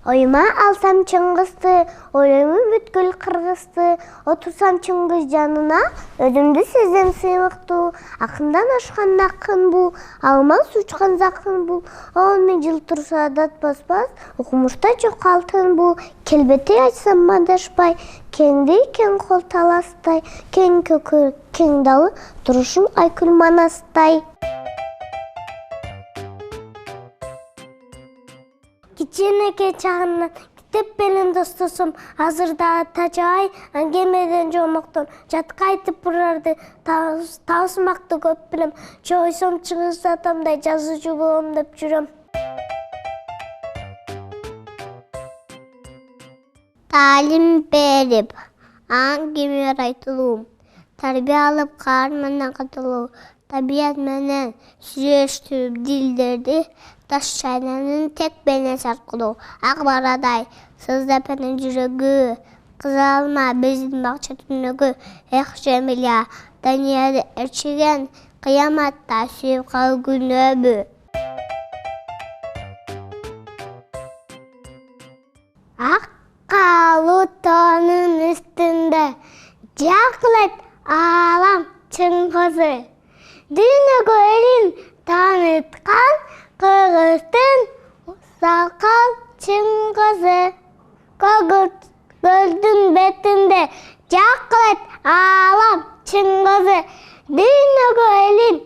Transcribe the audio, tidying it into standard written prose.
Oyma alsam Чыңгызды, ойлаймы бүткүл Кыргызды, отурсам Чыңгыз жанына, өзүмдү сезем сыймыктуу, акындан ашкан акын бул, алмаз учкан закын бул, 10 000 жыл турса датпас, окумушта жок алтын бул, келбети айтсам мадашпай, кеңди кең кол таластай, кең көкүрөк, кең далы, турушум Айкүл Манастай. Кичинекей чагымдан китеп менен достосум, азырда тажабай аңгемеден жомоктон, жатка айтып бурарды, таусмакты көп билем, чойсом Чыңгыз атамдай жазуучу болом деп жүрөм. Талим берип, аңгеме айтылуу, тарбия алып каар менен катылуу, табият менен сүйлөштүрүп дилдерди, таш чайнанын тек бейне саркылуу, ак барадай сыздап энен жүрөгү, кыза алма биздин бакча түнөгү, эх Жемилия, Даниярды ээрчиген, кыяматта сүйүп кал күнөөбү. Ак калуу тоонун үстүндө, жакылет алам Чыңгызы, дүйнөгө элин тааныткан Кыргыздын сакал Чыңгызы. Көгөртүн бетинде жакылет алам Чыңгызы, дүйнөгө элин